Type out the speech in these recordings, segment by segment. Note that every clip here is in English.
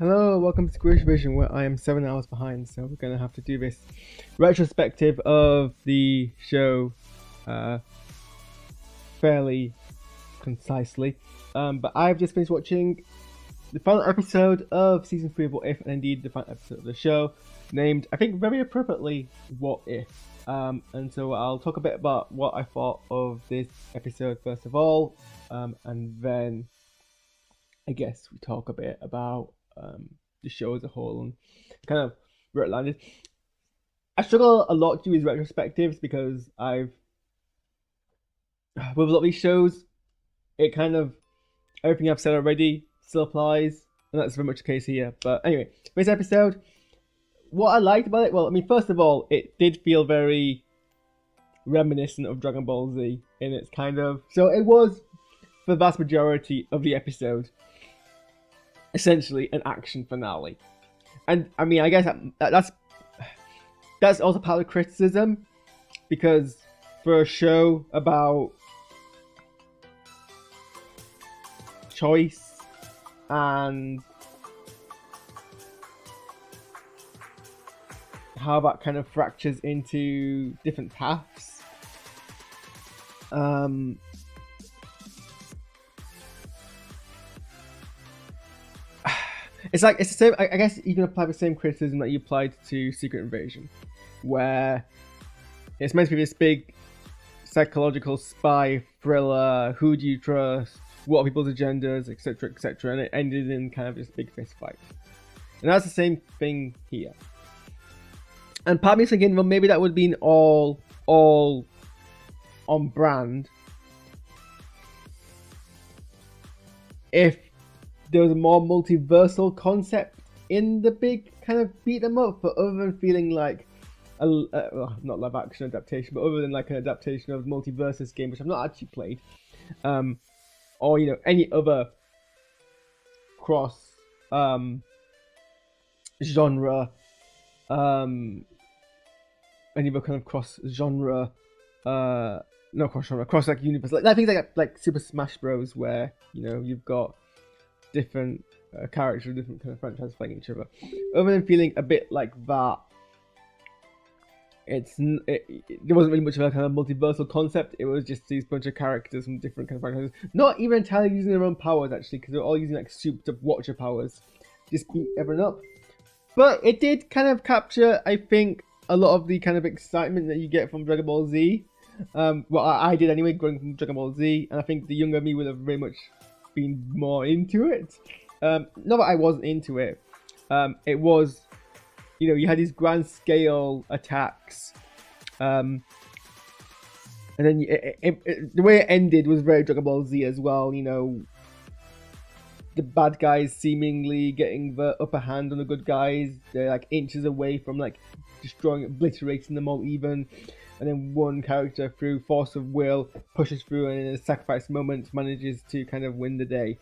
Hello, welcome to SquishiVision, where I am 7 hours behind, so we're going to have to do this retrospective of the show fairly concisely. But I've just finished watching the final episode of Season 3 of What If, and indeed the final episode of the show, named, I think very appropriately, What If. And so I'll talk a bit about what I thought of this episode first of all, and then I guess we talk a bit about the show as a whole and kind of where it landed. I struggle a lot to do these retrospectives because with a lot of these shows, it kind of everything I've said already still applies, and that's very much the case here. But anyway, this episode, what I liked about it, well, I mean, first of all, it did feel very reminiscent of Dragon Ball Z in its kind of, so it was for the vast majority of the episode essentially an action finale. And I mean, I guess that's also part of the criticism, because for a show about choice and how that kind of fractures into different paths, it's like, it's the same. I guess you can apply the same criticism that you applied to Secret Invasion, where it's meant to be this big psychological spy thriller. Who do you trust? What are people's agendas, etc., etc., and it ended in kind of this big fist fight. And that's the same thing here. And part of me is thinking, well, maybe that would have been all on brand if there was a more multiversal concept in the big kind of beat 'em up, but other than feeling like well, not live action adaptation, but other than like an adaptation of Multiversus game, which I've not actually played, or you know, any other cross genre, any other kind of cross genre, no cross genre, cross like universe, like things like Super Smash Bros, where you know you've got different characters, different kind of franchises fighting each other. Other than feeling a bit like that, there wasn't really much of a kind of multiversal concept. It was just these bunch of characters from different kind of franchises, not even entirely using their own powers actually, because they're all using like souped up Watcher powers, just beat everyone up. But it did kind of capture, I think, a lot of the kind of excitement that you get from Dragon Ball Z. Well, I did anyway, growing from Dragon Ball Z, and I think the younger me would have very much been more into it. Not that I wasn't into it. It was, you know, you had these grand scale attacks, and then the way it ended was very Dragon Ball Z as well. You know, the bad guys seemingly getting the upper hand on the good guys. They're like inches away from like destroying, obliterating them all even. And then one character, through force of will, pushes through, and in a sacrifice moment manages to kind of win the day.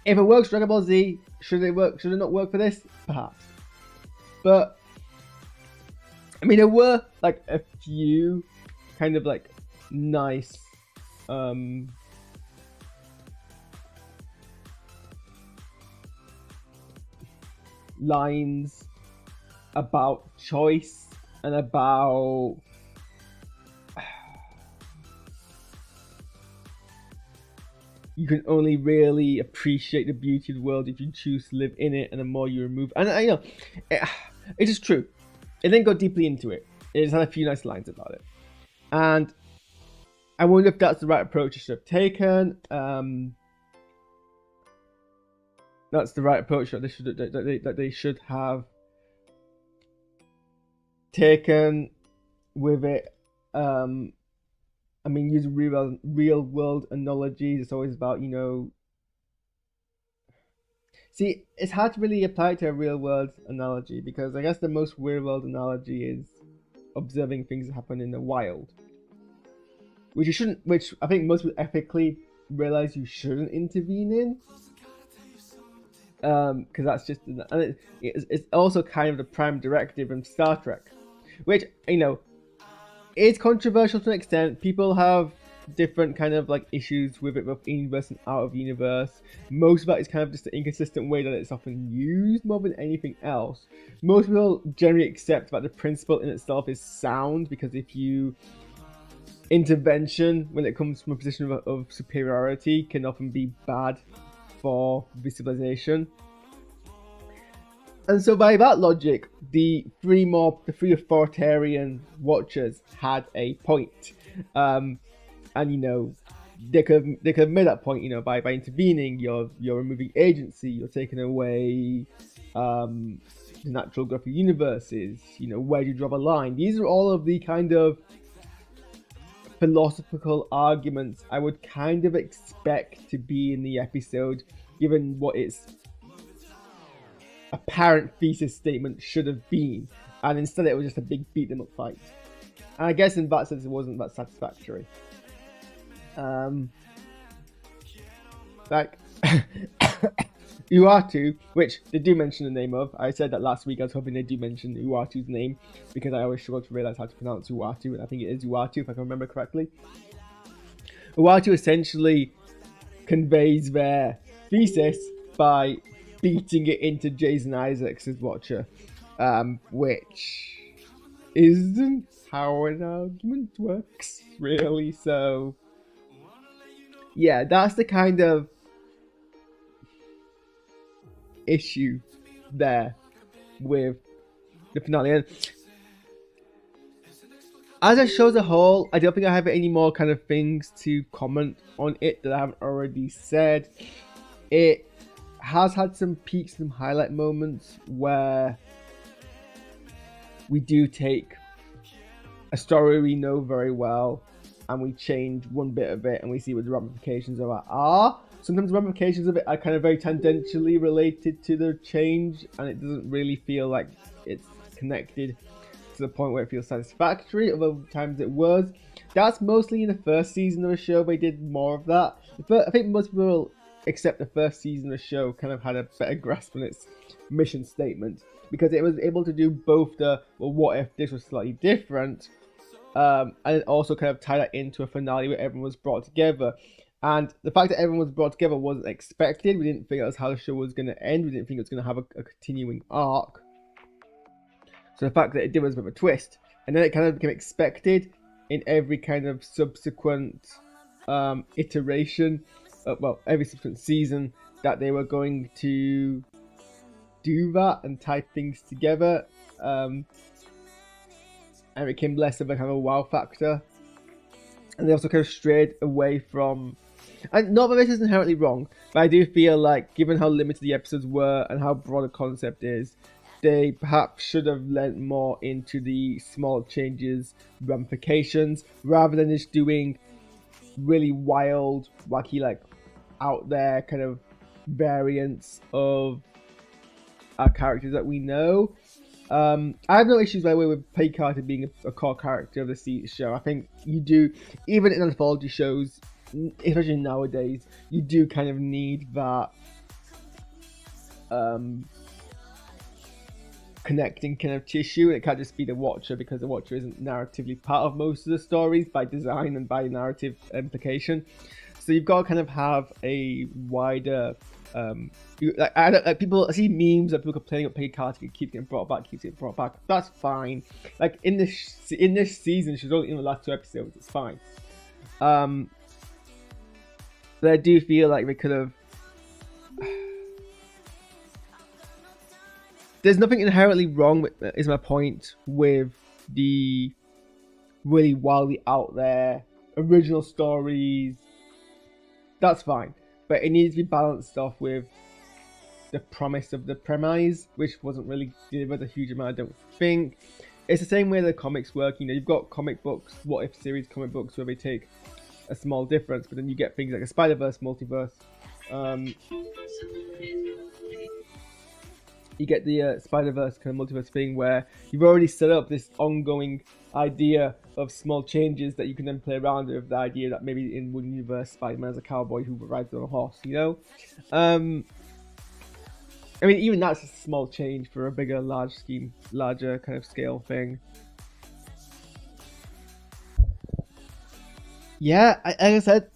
If it works, Dragon Ball Z, should it work? Should it not work for this? Perhaps. But I mean, there were like a few kind of like nice lines about choice and about you can only really appreciate the beauty of the world if you choose to live in it, and the more you remove, and you know, it is true. It didn't go deeply into it. It just had a few nice lines about it, and I wonder if that's the right approach it should have taken. That's the right approach that they should have taken with it. I mean, using real world analogies. It's always about, you know. See, it's hard to really apply it to a real world analogy, because I guess the most real world analogy is observing things that happen in the wild, which you shouldn't. Which I think most people ethically realize you shouldn't intervene in. Because that's just, and it's also kind of the prime directive in Star Trek, which, you know, is controversial to an extent. People have different kind of like issues with it, both in universe and out of universe. Most of that is kind of just the inconsistent way that it's often used more than anything else. Most people generally accept that the principle in itself is sound, because if you intervention when it comes from a position of superiority can often be bad for the civilization. And so by that logic, the three authoritarian watchers had a point. And you know, they could have made that point, you know, by intervening. You're removing agency, you're taking away the natural growth of universes, you know, where do you draw the line? These are all of the kind of philosophical arguments I would kind of expect to be in the episode, given what its apparent thesis statement should have been, and instead it was just a big beat 'em up fight. And I guess in that sense it wasn't that satisfactory. Like Uatu, which they do mention the name of. I said that last week. I was hoping they do mention Uatu's name, because I always struggle to realize how to pronounce Uatu, and I think it is Uatu if I can remember correctly. Uatu essentially conveys their thesis by beating it into Jason Isaacs' Watcher, which isn't how an argument works, really. So yeah, that's the kind of issue there with the finale. And as a show as a whole, I don't think I have any more kind of things to comment on it that I haven't already said. It has had some peaks, some highlight moments where we do take a story we know very well and we change one bit of it and we see what the ramifications of it are. Sometimes the ramifications of it are kind of very tangentially related to the change, and it doesn't really feel like it's connected to the point where it feels satisfactory. Other times it was. That's mostly in the first season of the show. They did more of that. I think most people accept the first season of the show kind of had a better grasp on its mission statement, because it was able to do both the, well, what if this was slightly different, and it also kind of tie that into a finale where everyone was brought together. And the fact that everyone was brought together wasn't expected. We didn't think that was how the show was going to end. We didn't think it was going to have a continuing arc. So the fact that it did was a bit of a twist. And then it kind of became expected in every kind of subsequent iteration, every subsequent season, that they were going to do that and tie things together. And it became less of a kind of a wow factor. And they also kind of strayed away from, and not that this is inherently wrong, but I do feel like, given how limited the episodes were and how broad the concept is, they perhaps should have lent more into the small changes, ramifications, rather than just doing really wild, wacky, like out there kind of variants of our characters that we know. I have no issues, by the way, with Peggy Carter being a core character of the show. I think you do, even in anthology shows, especially nowadays, you do kind of need that connecting kind of tissue, and it can't just be the Watcher, because the Watcher isn't narratively part of most of the stories by design and by narrative implication. So you've got to kind of have a wider people, I see memes of people complaining about Peggy Carter keeps getting brought back. That's fine. Like in this season, she's only in the last 2 episodes. It's fine. But I do feel like they could have. There's nothing inherently wrong with, is my point, with the really wildly out there original stories. That's fine. But it needs to be balanced off with the promise of the premise, which wasn't really delivered a huge amount, I don't think. It's the same way the comics work. You know, you've got comic books, what if series comic books, where they take a small difference, but then you get things like a Spider-Verse multiverse. You get the Spider-Verse kind of multiverse thing where you've already set up this ongoing idea of small changes that you can then play around with, the idea that maybe in one universe Spider-Man is a cowboy who rides on a horse, you know? I mean, even that's a small change for a bigger, larger kind of scale thing. Yeah, like I said,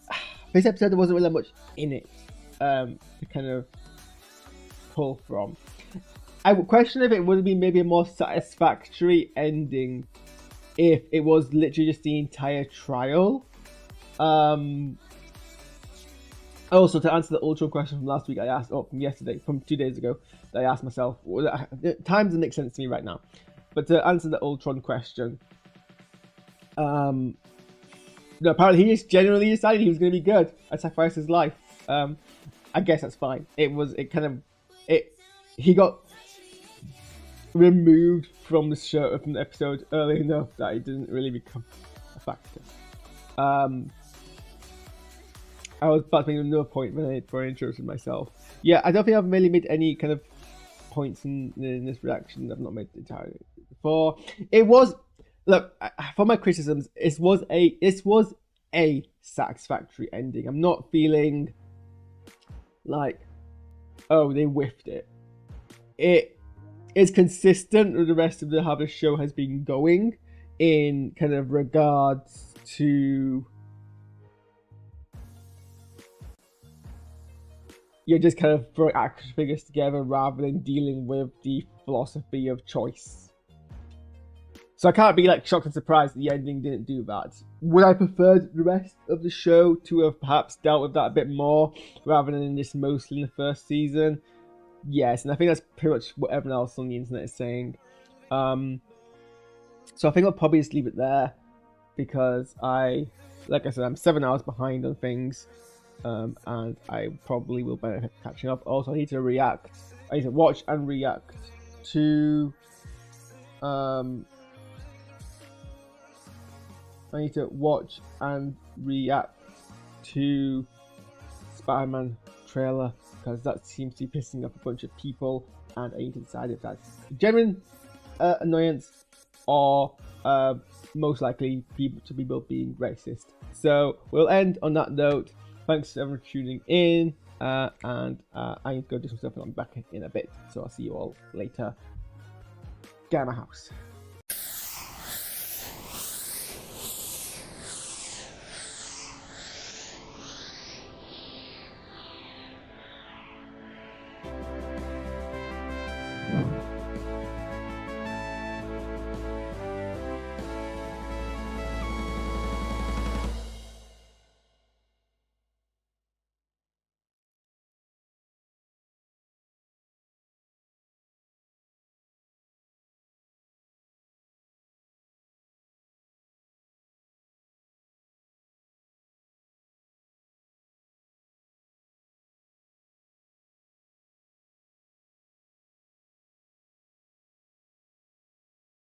this episode there wasn't really much in it to kind of pull from. I would question if it would have been maybe a more satisfactory ending if it was literally just the entire trial. Also, to answer the Ultron question from last week, I asked, from yesterday, from 2 days ago, I asked myself, time doesn't make sense to me right now. But to answer the Ultron question, no, apparently he just genuinely decided he was going to be good and sacrifice his life. I guess that's fine. He got removed from the show, from the episode early enough that it didn't really become a factor. I was about to make another point before I introduced myself. Yeah, I don't think I've really made any kind of points in this reaction. I've not made entirely before. It was, look, for my criticisms, this was a satisfactory ending. I'm not feeling like, oh, they whiffed it. It is consistent with the rest of how the show has been going in kind of regards to you're just kind of throwing action figures together rather than dealing with the philosophy of choice. So I can't be like shocked and surprised that the ending didn't do that. Would I prefer the rest of the show to have perhaps dealt with that a bit more rather than just mostly in the first season? Yes, and I think that's pretty much what everyone else on the internet is saying. So I think I'll probably just leave it there because like I said, I'm 7 hours behind on things. And I probably will benefit catching up. Also, I need to watch and react to I need to watch and react to Spider-Man trailer because that seems to be pissing off a bunch of people, and I need to decide if that's genuine annoyance or most likely people being racist. So we'll end on that note. Thanks everyone for tuning in, and I need to go do some stuff and I'm back in a bit. So I'll see you all later. Get out of my house.